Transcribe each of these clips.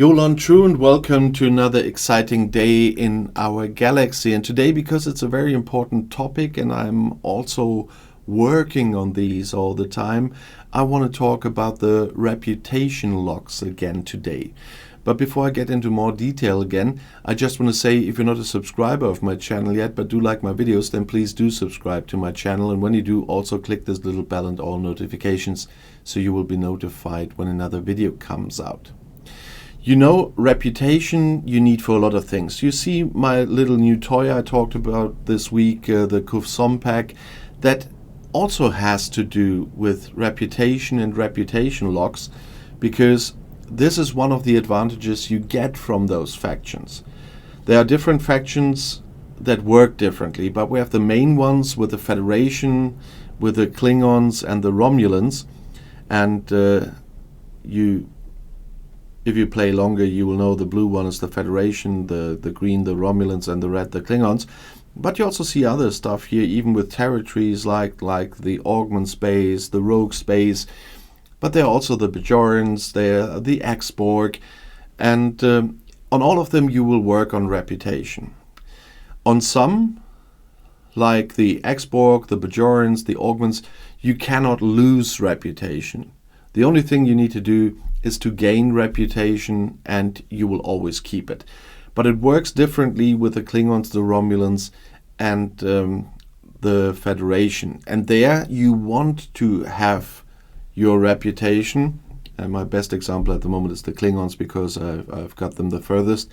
Jolan True, and welcome to another exciting day in our galaxy. And today, because it's a very important topic and I'm also working on these all the time, I want to talk about the reputation logs again today. But before I get into more detail again, I just want to say, if you're not a subscriber of my channel yet but do like my videos, then please do subscribe to my channel. And when you do, also click this little bell and all notifications so you will be notified when another video comes out. You know, reputation you need for a lot of things. You see my little new toy I talked about this week, the Kufsom pack, that also has to do with reputation and reputation logs, because this is one of the advantages you get from those factions. There are different factions that work differently, but we have the main ones with the Federation, with the Klingons and the Romulans, and if you play longer, you will know the blue one is the Federation, the green the Romulans, and the red the Klingons. But you also see other stuff here, even with territories like the Augment space, the Rogue space. But there are also the Bajorans, there are the X-Borg, and on all of them you will work on reputation. On some, like the X-Borg, the Bajorans, the Augments, you cannot lose reputation. The only thing you need to do is to gain reputation, and you will always keep it. But it works differently with the Klingons, the Romulans, and the Federation. And there you want to have your reputation. And my best example at the moment is the Klingons, because I've got them the furthest.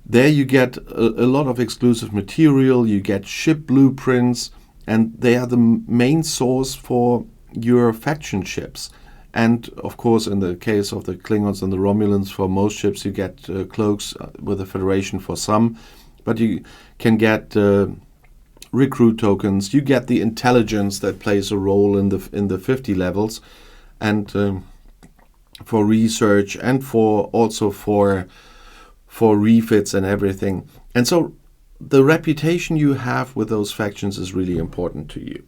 There you get a lot of exclusive material, you get ship blueprints, and they are the main source for your faction ships. And of course, in the case of the Klingons and the Romulans, for most ships you get cloaks with the Federation for some, but you can get recruit tokens. You get the intelligence that plays a role in the 50 levels, and for research, and also for refits and everything. And so the reputation you have with those factions is really important to you.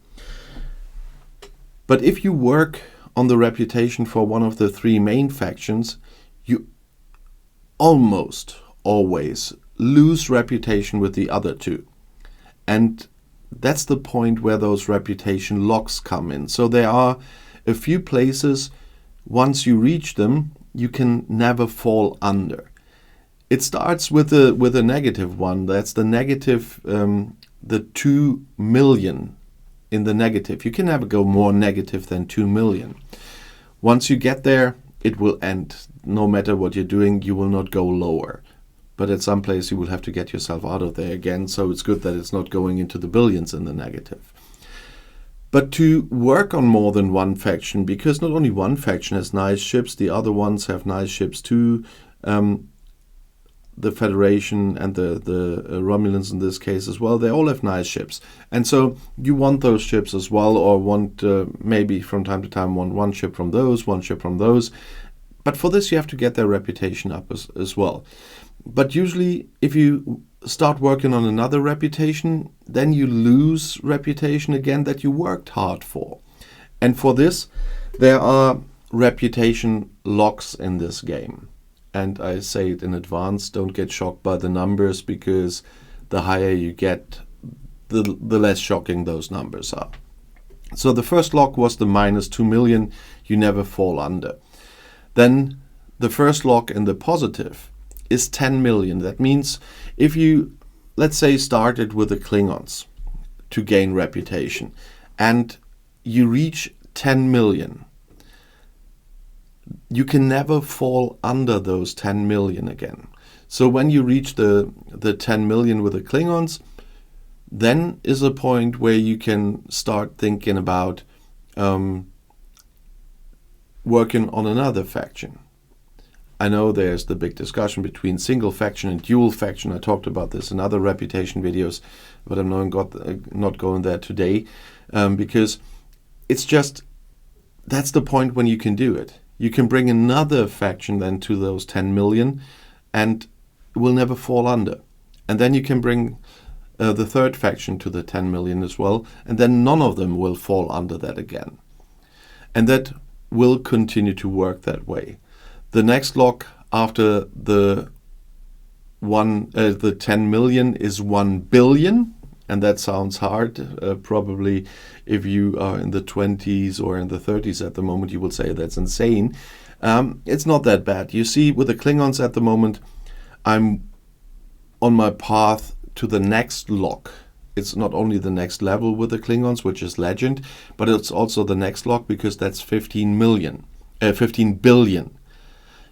But if you work on the reputation for one of the three main factions, you almost always lose reputation with the other two. And that's the point where those reputation logs come in. So there are a few places, once you reach them, you can never fall under. It starts with a negative one. That's the negative, the 2 million in the negative. You can never go more negative than 2 million. Once you get there, it will end. No matter what you're doing, you will not go lower. But at some place you will have to get yourself out of there again, so it's good that it's not going into the billions in the negative. But to work on more than one faction, because not only one faction has nice ships, the other ones have nice ships too. The Federation and the Romulans in this case as well, they all have nice ships. And so you want those ships as well, or want maybe from time to time one ship from those, one ship from those. But for this you have to get their reputation up as well. But usually if you start working on another reputation, then you lose reputation again that you worked hard for. And for this there are reputation logs in this game. And I say it in advance, don't get shocked by the numbers, because the higher you get, the less shocking those numbers are. So the first log was the minus 2 million, you never fall under. Then the first log in the positive is 10 million. That means if you, let's say, started with the Klingons to gain reputation, and you reach 10 million, you can never fall under those 10 million again. So when you reach the 10 million with the Klingons, then is a point where you can start thinking about working on another faction. I know there's the big discussion between single faction and dual faction. I talked about this in other reputation videos, but I'm not going there today, because it's just, that's the point when you can do it. You can bring another faction then to those 10 million and will never fall under. And then you can bring the third faction to the 10 million as well, and then none of them will fall under that again. And that will continue to work that way. The next log After the 10 million is 1 billion, and that sounds hard. Probably if you are in the 20s or in the 30s at the moment, you will say that's insane. It's not that bad. You see, with the Klingons at the moment, I'm on my path to the next lock. It's not only the next level with the Klingons, which is legend, but it's also the next lock, because that's 15 billion.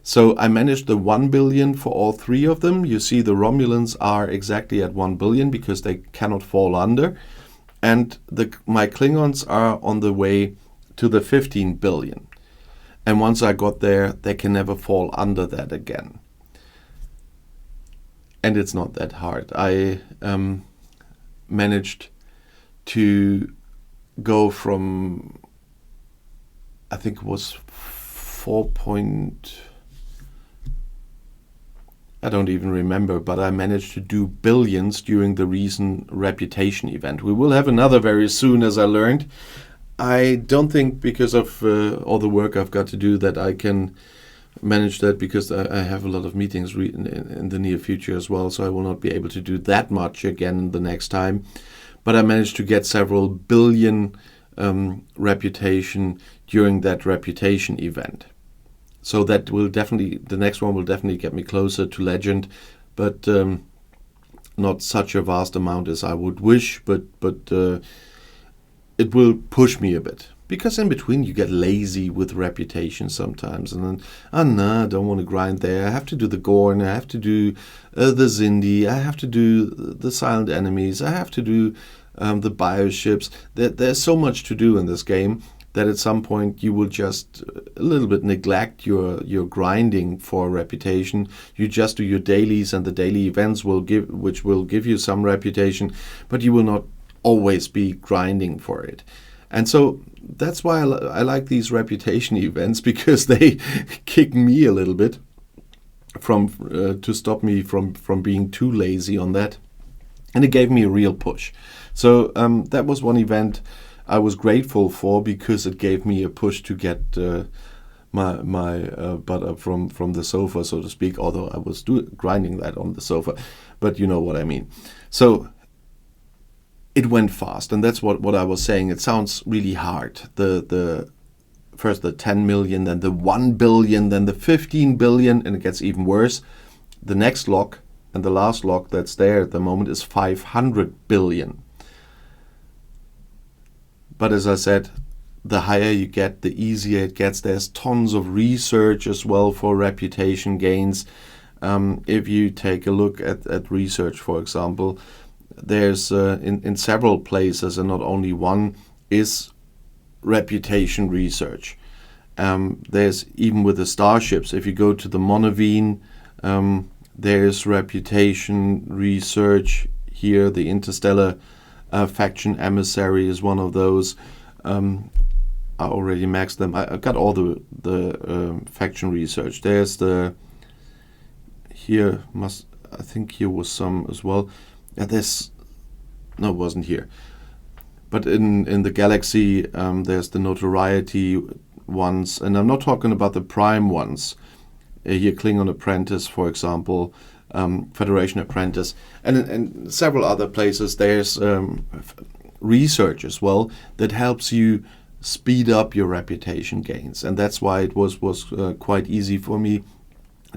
So I managed the 1 billion for all three of them. You see, the Romulans are exactly at 1 billion because they cannot fall under. And my Klingons are on the way to the 15 billion. And once I got there, they can never fall under that again. And it's not that hard. I managed to go from, I think it was 4 point... I don't even remember, but I managed to do billions during the recent reputation event. We will have another very soon, as I learned. I don't think, because of all the work I've got to do, that I can manage that, because I have a lot of meetings in the near future as well, so I will not be able to do that much again the next time. But I managed to get several billion reputation during that reputation event. So that will definitely, the next one will definitely get me closer to legend, but not such a vast amount as I would wish, but it will push me a bit. Because in between you get lazy with reputation sometimes, and then, no, I don't want to grind there. I have to do the Gorn, I have to do the Zindi, I have to do the silent enemies, I have to do the bioships. There's so much to do in this game that at some point you will just a little bit neglect your grinding for reputation. You just do your dailies, and the daily events which will give you some reputation, but you will not always be grinding for it. And so that's why I like these reputation events, because they kick me a little bit to stop me from being too lazy on that. And it gave me a real push. So that was one event I was grateful for, because it gave me a push to get my butt up from the sofa, so to speak, although I was grinding that on the sofa. But you know what I mean. So it went fast, and that's what I was saying. It sounds really hard. First the 10 million, then the 1 billion, then the 15 billion, and it gets even worse. The next lock, and the last lock that's there at the moment, is 500 billion. But as I said, the higher you get, the easier it gets. There's tons of research as well for reputation gains. If you take a look at research, for example, there's in several places, and not only one, is reputation research. There's even with the starships. If you go to the Monaveen, there's reputation research here. The Interstellar Faction Emissary is one of those. I already maxed them. I got all the faction research. There's I think here was some as well. No, it wasn't here. But in the galaxy, there's the notoriety ones, and I'm not talking about the prime ones. Here, Klingon Apprentice, for example, Federation Apprentice, and in several other places, there's research as well that helps you speed up your reputation gains, and that's why it was quite easy for me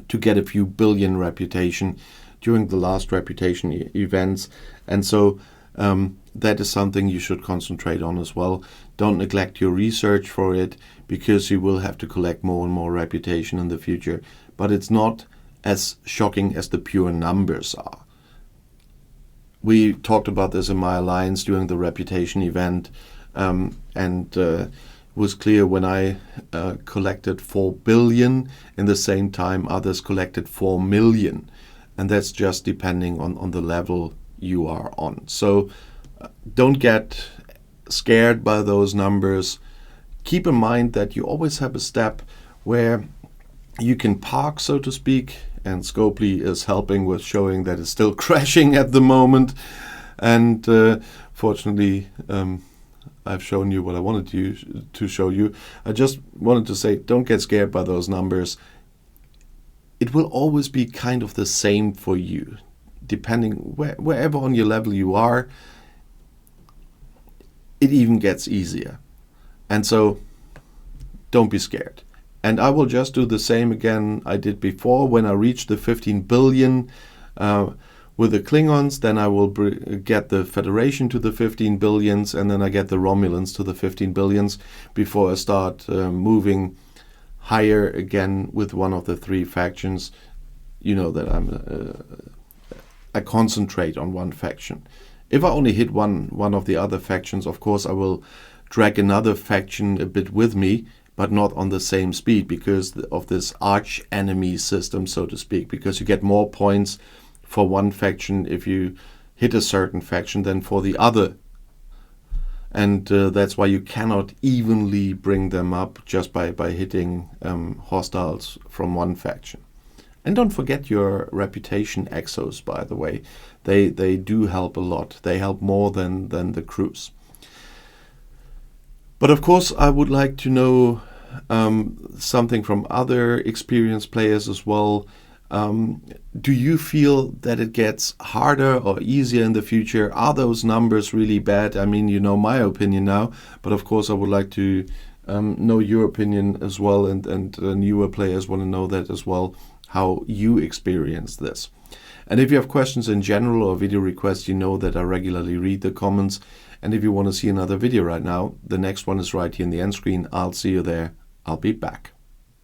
to get a few billion reputation during the last reputation events. And so that is something you should concentrate on as well. Don't neglect your research for it, because you will have to collect more and more reputation in the future. But it's not as shocking as the pure numbers are. We talked about this in my alliance during the reputation event, and it was clear when I collected 4 billion, in the same time others collected 4 million. And that's just depending on the level you are on. So don't get scared by those numbers. Keep in mind that you always have a step where you can park, so to speak, and Scopely is helping with showing that it's still crashing at the moment. And fortunately, I've shown you what I wanted to show you. I just wanted to say, don't get scared by those numbers. it will always be kind of the same for you, depending wherever on your level you are. It even gets easier. And so don't be scared. And I will just do the same again I did before. When I reach the 15 billion with the Klingons, then I will get the Federation to the 15 billions, and then I get the Romulans to the 15 billions before I start moving higher again with one of the three factions. You know that I concentrate on one faction. If I only hit one of the other factions, of course I will drag another faction a bit with me, but not on the same speed because of this arch enemy system, so to speak, because you get more points for one faction if you hit a certain faction than for the other. And that's why you cannot evenly bring them up just by hitting hostiles from one faction. And don't forget your reputation exos, by the way. They do help a lot. They help more than the crews. But of course, I would like to know something from other experienced players as well. Do you feel that it gets harder or easier in the future? Are those numbers really bad? I mean, you know my opinion now, but of course I would like to know your opinion as well, and newer players want to know that as well, how you experience this. And if you have questions in general or video requests, you know that I regularly read the comments. And if you want to see another video right now, the next one is right here in the end screen. I'll see you there. I'll be back.